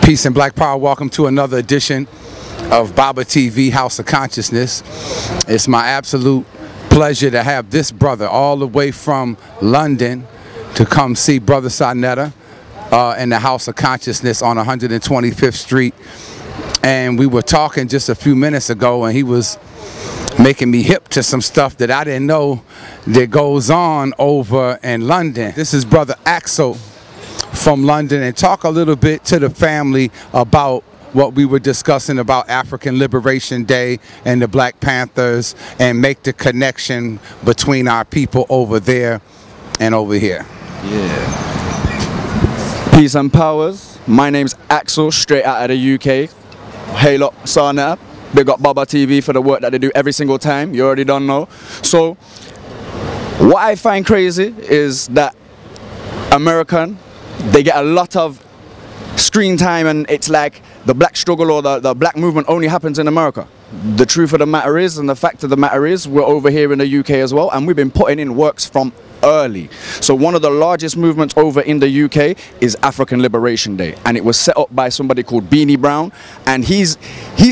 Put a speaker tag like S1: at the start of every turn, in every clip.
S1: Peace and Black Power. Welcome to another edition of BABATV House of Consciousness. It's my absolute pleasure to have this brother all the way from London to come see Brother Sarnetta in the House of Consciousness on 125th Street. And we were talking just a few minutes ago, and he was making me hip to some stuff that I didn't know that goes on over in London. This is Brother Axsal from London, and talk a little bit to the family about what we were discussing about African Liberation Day and the Black Panthers, and make the connection between our people over there and over here.
S2: Yeah. Peace and powers. My name's Axsal, straight out of the UK. Hail up Sarnetta. Big up BABATV for the work that they do every single time. You already don't know. So what I find crazy is that American, they get a lot of screen time, and it's like the black struggle or the black movement only happens in America. The truth of the matter is, and the fact of the matter is, we're over here in the UK as well, and we've been putting in works from early. So one of the largest movements over in the UK is African Liberation Day, and it was set up by somebody called Beanie Brown, and he's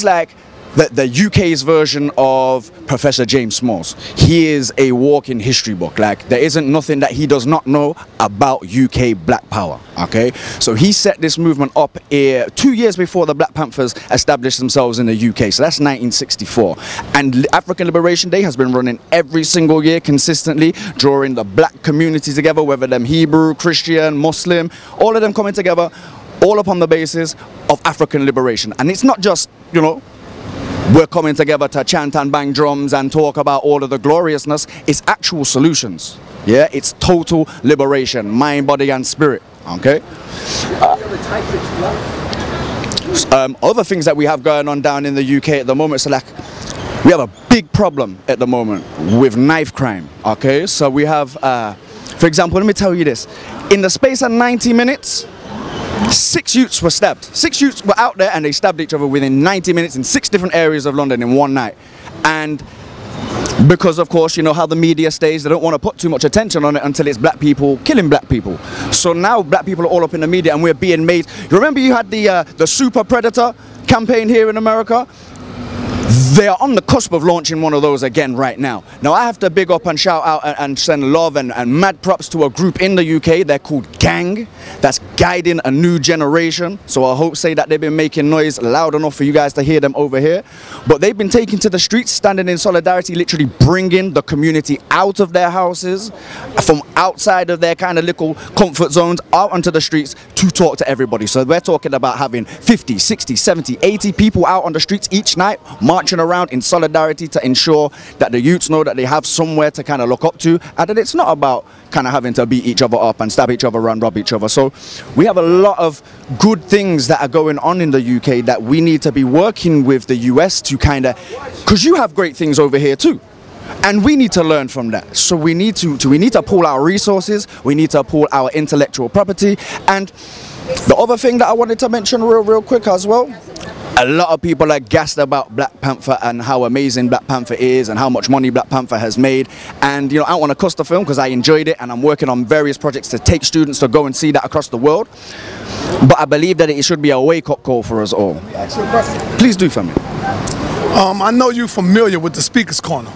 S2: like the UK's version of Professor James Smalls. He is a walking history book. Like, there isn't nothing that he does not know about UK Black Power, okay? So he set this movement up 2 years before the Black Panthers established themselves in the UK. So that's 1964. And African Liberation Day has been running every single year consistently, drawing the black community together, whether them Hebrew, Christian, Muslim, all of them coming together, all upon the basis of African liberation. And it's not just, you know, we're coming together to chant and bang drums and talk about all of the gloriousness. It's actual solutions. Yeah, it's total liberation, mind, body and spirit. Okay. Other things that we have going on down in the UK at the moment, so like we have a big problem at the moment with knife crime. Okay, so we have, for example, let me tell you this: in the space of 90 minutes. 6 youths were stabbed. 6 youths were out there and they stabbed each other within 90 minutes in 6 different areas of London in one night. And because, of course, you know how the media stays, they don't want to put too much attention on it until it's black people killing black people. So now black people are all up in the media and we're being made. You remember you had the Super Predator campaign here in America? They are on the cusp of launching one of those again right now. Now I have to big up and shout out and send love and mad props to a group in the UK. They're called Gang. That's guiding a new generation. So I hope say that they've been making noise loud enough for you guys to hear them over here. But they've been taken to the streets, standing in solidarity, literally bringing the community out of their houses, from outside of their kind of little comfort zones, out onto the streets to talk to everybody. So we're talking about having 50, 60, 70, 80 people out on the streets each night, marching around in solidarity to ensure that the youths know that they have somewhere to kind of look up to, and that it's not about kind of having to beat each other up and stab each other and rob each other. So we have a lot of good things that are going on in the UK that we need to be working with the US to kind of, because you have great things over here too. And we need to learn from that. So we need to pool our resources, we need to pool our intellectual property. And the other thing that I wanted to mention real quick as well, a lot of people are gassed about Black Panther and how amazing Black Panther is and how much money Black Panther has made. And you know, I don't want to cuss the film because I enjoyed it, and I'm working on various projects to take students to go and see that across the world. But I believe that it should be a wake-up call for us all. Please do for me.
S3: I know you're familiar with the Speaker's Corner.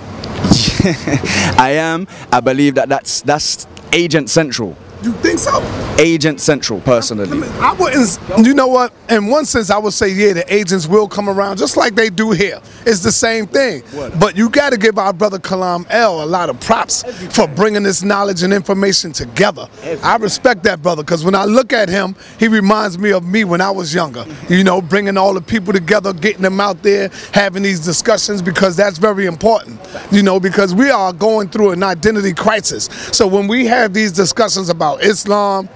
S2: I am. I believe that that's Agent Central.
S3: You think so?
S2: Agent Central, personally.
S3: I wouldn't, you know what, in one sense I would say, yeah, the agents will come around just like they do here. It's the same thing. What? But you got to give our brother Kalam L a lot of props for bringing this knowledge and information together. I respect that brother, because when I look at him, he reminds me of me when I was younger. You know, bringing all the people together, getting them out there, having these discussions, because that's very important. You know, because we are going through an identity crisis. So when we have these discussions about Islam,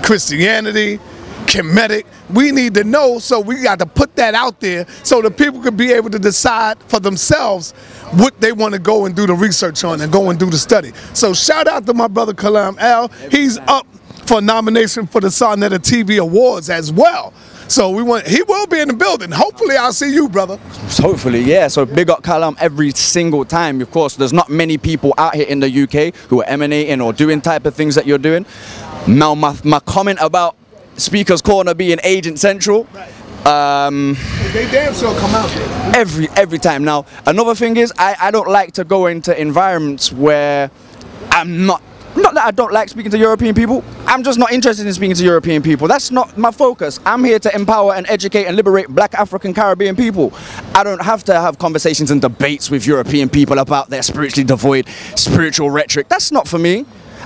S3: Christianity, Kemetic, we need to know, so we got to put that out there so the people can be able to decide for themselves what they want to go and do the research on and go and do the study. So shout out to my brother Kalam L. He's up for nomination for the Sarnetta TV Awards as well. So he will be in the building. Hopefully I'll see you, brother.
S2: Hopefully, yeah. So big up Kalam every single time. Of course, there's not many people out here in the UK who are emanating or doing type of things that you're doing. Now, my comment about Speaker's Corner being Agent Central.
S3: They damn sure come out there.
S2: Every time. Now, another thing is, I don't like to go into environments where I'm not that I don't like speaking to European people. I'm just not interested in speaking to European people. That's not my focus. I'm here to empower and educate and liberate black African Caribbean people. I don't have to have conversations and debates with European people about their spiritually devoid spiritual rhetoric. That's not for me.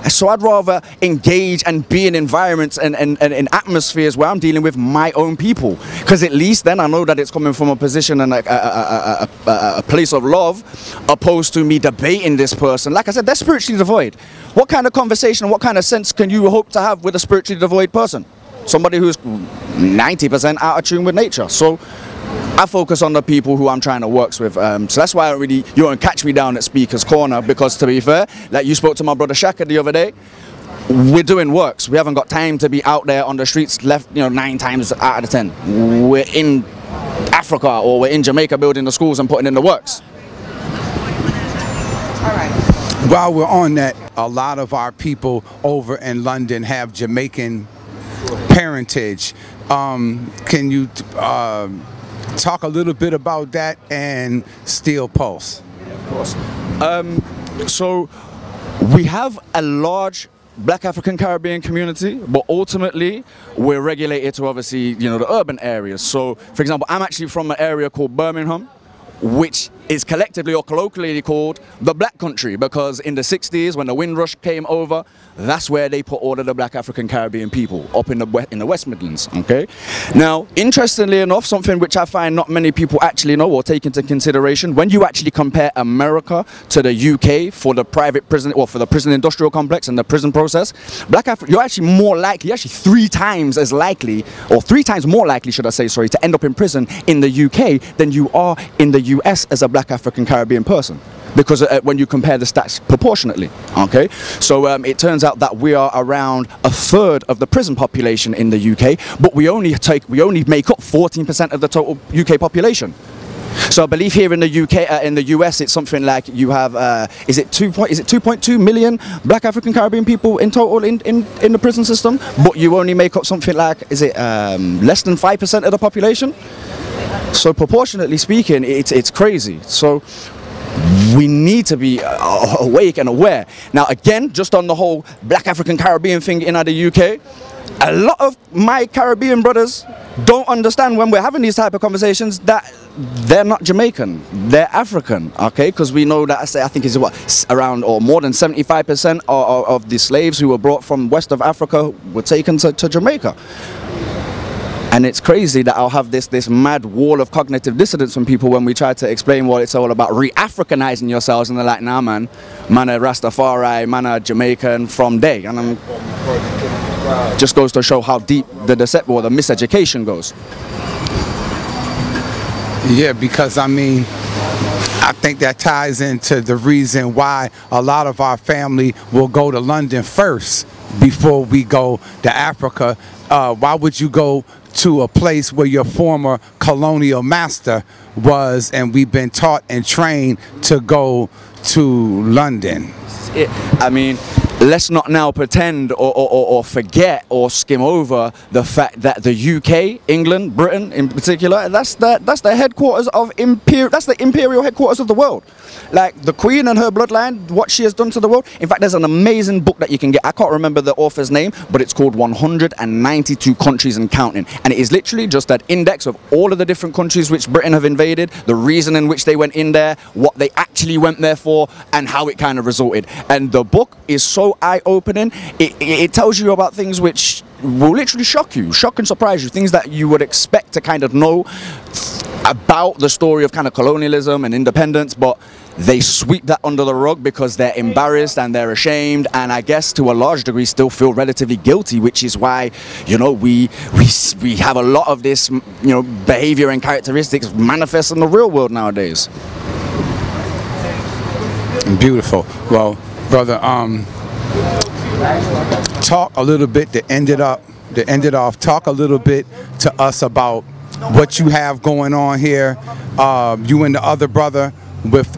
S2: So I'd rather engage and be in environments and in atmospheres where I'm dealing with my own people, because at least then I know that it's coming from a position and a place of love, opposed to me debating this person. Like I said, they're spiritually devoid. What kind of conversation, what kind of sense can you hope to have with a spiritually devoid person? Somebody who's 90% out of tune with nature. So I focus on the people who I'm trying to work with, so that's why you won't catch me down at Speaker's Corner, because to be fair, like you spoke to my brother Shaka the other day, we're doing works. We haven't got time to be out there on the streets left, 9 times out of 10. We're in Africa or we're in Jamaica building the schools and putting in the works.
S1: All right. While we're on that, a lot of our people over in London have Jamaican parentage. Can you talk a little bit about that and Steel Pulse?
S2: Of course. So we have a large black African Caribbean community, but ultimately we're regulated to obviously, the urban areas. So, for example, I'm actually from an area called Birmingham, which is collectively or colloquially called the Black Country, because in the 60s when the Windrush came over, that's where they put all of the black African Caribbean people up in the West Midlands. Okay. Now, interestingly enough, something which I find not many people actually know or take into consideration, when you actually compare America to the UK for the private prison or for the prison industrial complex and the prison process, you're actually more likely, actually 3 times as likely, or 3 times more likely, should I say, sorry, to end up in prison in the UK than you are in the US as a black African Caribbean person, because when you compare the stats proportionately. Okay, so it turns out that we are around 1/3 of the prison population in the UK, but we only make up 14% of the total UK population. So I believe here in the UK, in the US, it's something like you have is it 2.2 million black African Caribbean people in total in the prison system, but you only make up something like, is it less than 5% of the population? So proportionately speaking, it's crazy. So we need to be awake and aware. Now again, just on the whole black African Caribbean thing in the UK, a lot of my Caribbean brothers don't understand when we're having these type of conversations that they're not Jamaican, they're African, okay? Because we know that, I think it's around or more than 75% of the slaves who were brought from west of Africa were taken to Jamaica. And it's crazy that I'll have this mad wall of cognitive dissonance from people when we try to explain what it's all about, re-Africanizing yourselves, and they're like, nah man a Rastafari, man a Jamaican from day. And just goes to show how deep the deception or the miseducation goes.
S1: Yeah, because I think that ties into the reason why a lot of our family will go to London first before we go to Africa. Why would you go to a place where your former colonial master was, and we've been taught and trained to go to London?
S2: Let's not now pretend or forget or skim over the fact that the UK, England, Britain in particular, that's the headquarters of that's the imperial headquarters of the world. Like the Queen and her bloodline, what she has done to the world. In fact, there's an amazing book that you can get. I can't remember the author's name, but it's called 192 Countries and Counting. And it is literally just that index of all of the different countries which Britain have invaded, the reason in which they went in there, what they actually went there for, and how it kind of resulted. And the book is so eye-opening. It tells you about things which will literally shock and surprise you, things that you would expect to kind of know about the story of kind of colonialism and independence, but they sweep that under the rug because they're embarrassed and they're ashamed, and I guess to a large degree still feel relatively guilty, which is why we have a lot of this behavior and characteristics manifest in the real world nowadays.
S1: Beautiful. Well, brother, talk a little bit to end it off. Talk a little bit to us about what you have going on here, you and the other brother with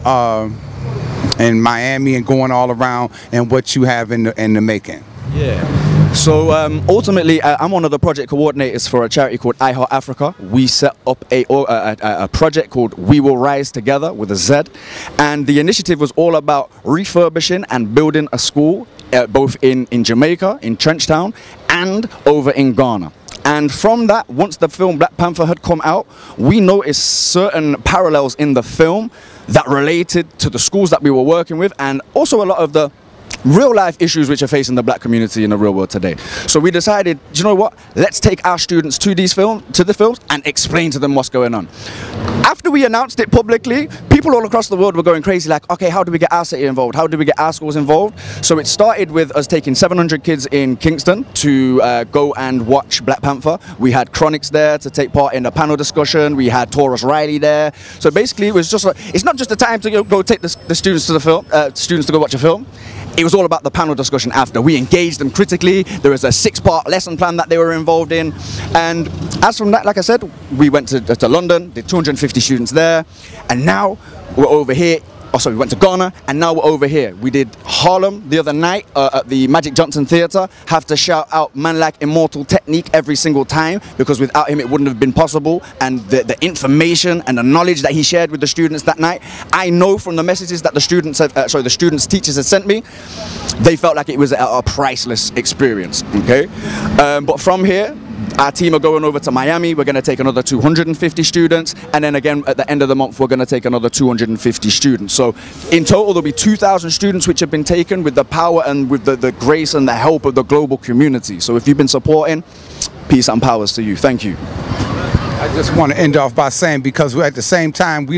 S1: in Miami and going all around, and what you have in the making.
S2: Yeah. So ultimately, I'm one of the project coordinators for a charity called I Heart Africa. We set up a project called We Will Rise Together with a Z, and the initiative was all about refurbishing and building a school both in Jamaica, in Trenchtown, and over in Ghana. And from that, once the film Black Panther had come out, we noticed certain parallels in the film that related to the schools that we were working with, and also a lot of the real life issues which are facing the black community in the real world today. So we decided, do you know what? Let's take our students to the films and explain to them what's going on. After we announced it publicly, people all across the world were going crazy like, okay, how do we get our city involved? How do we get our schools involved? So it started with us taking 700 kids in Kingston to go and watch Black Panther. We had Chronics there to take part in a panel discussion. We had Taurus Riley there. So basically it was just it's not just a time to go take the students to the film, students to go watch a film. It was all about the panel discussion after. We engaged them critically. There was a 6-part lesson plan that they were involved in. And as from that, like I said, we went to London, did 250 students there. And now we're over here. Oh, sorry, we went to Ghana, and now we're over here. We did Harlem the other night at the Magic Johnson Theatre. Have to shout out man like Immortal Technique every single time, because without him it wouldn't have been possible. And the information and the knowledge that he shared with the students that night, I know from the messages that the students' teachers had sent me, they felt like it was a priceless experience. Okay, but from here, our team are going over to Miami. We're going to take another 250 students, and then again at the end of the month we're going to take another 250 students. So in total there'll be 2,000 students which have been taken with the power and with the grace and the help of the global community. So if you've been supporting, peace and powers to you. Thank you.
S1: I just want to end off by saying, because at the same time I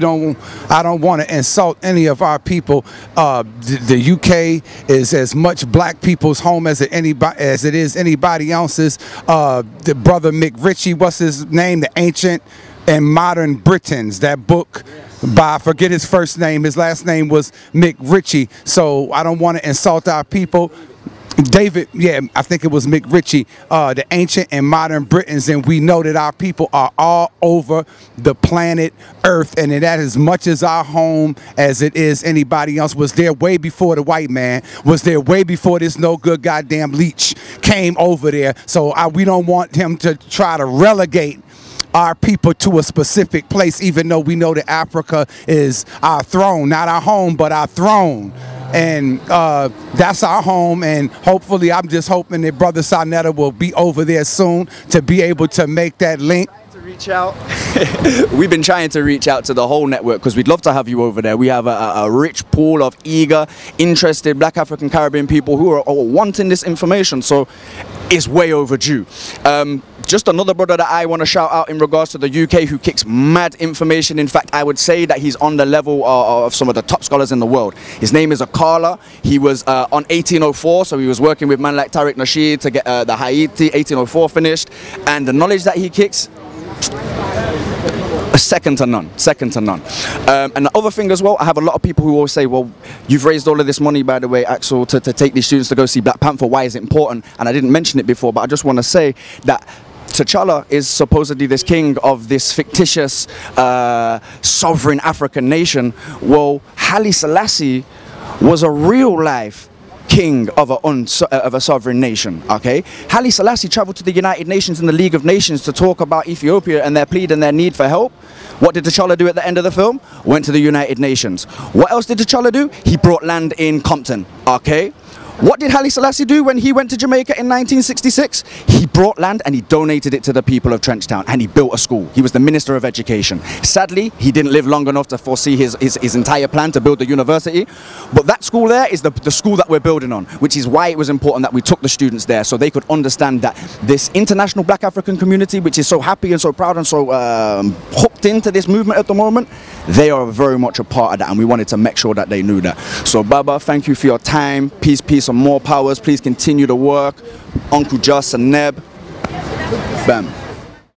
S1: don't want to insult any of our people. The UK is as much black people's home as it is anybody else's. The brother Mick Ritchie, what's his name? The Ancient and Modern Britons. That book by, I forget his first name. His last name was Mick Ritchie. So I don't want to insult our people. David, yeah, I think it was Mick Ritchie, the Ancient and Modern Britons, and we know that our people are all over the planet Earth, and that as much as our home as it is anybody else. Was there way before the white man, was there way before this no good goddamn leech came over there. So we don't want him to try to relegate our people to a specific place, even though we know that Africa is our throne, not our home, but our throne. And that's our home, and hopefully I'm just hoping that Brother Sarnetta will be over there soon to be able to make that link.
S2: Reach out. We've been trying to reach out to the whole network because we'd love to have you over there. We have a rich pool of eager, interested Black African Caribbean people who are wanting this information, so it's way overdue. Just another brother that I want to shout out in regards to the UK who kicks mad information. In fact, I would say that he's on the level of some of the top scholars in the world. His name is Akala. He was on 1804, so he was working with man like Tariq Nasheed to get the Haiti 1804 finished, and the knowledge that he kicks, second to none, second to none. And the other thing as well, I have a lot of people who always say, well, you've raised all of this money, by the way, Axsal, to take these students to go see Black Panther. Why is it important? And I didn't mention it before, but I just want to say that T'Challa is supposedly this king of this fictitious sovereign African nation. Well, Haile Selassie was a real life king of a sovereign nation. Okay, Haile Selassie traveled to the United Nations and the League of Nations to talk about Ethiopia and their plead and their need for help. What did T'Challa do at the end of the film? Went to the United Nations. What else did T'Challa do? He brought land in Compton. Okay, what did Haile Selassie do when he went to Jamaica in 1966? He brought land and he donated it to the people of Trenchtown, and he built a school. He was the Minister of Education. Sadly, he didn't live long enough to foresee his entire plan to build the university. But that school there is the school that we're building on, which is why it was important that we took the students there so they could understand that this international Black African community, which is so happy and so proud and so hooked into this movement at the moment, they are very much a part of that, and we wanted to make sure that they knew that. So Baba, thank you for your time. Peace, peace, and more powers. Please continue to work. Uncle Just and Neb. Bam.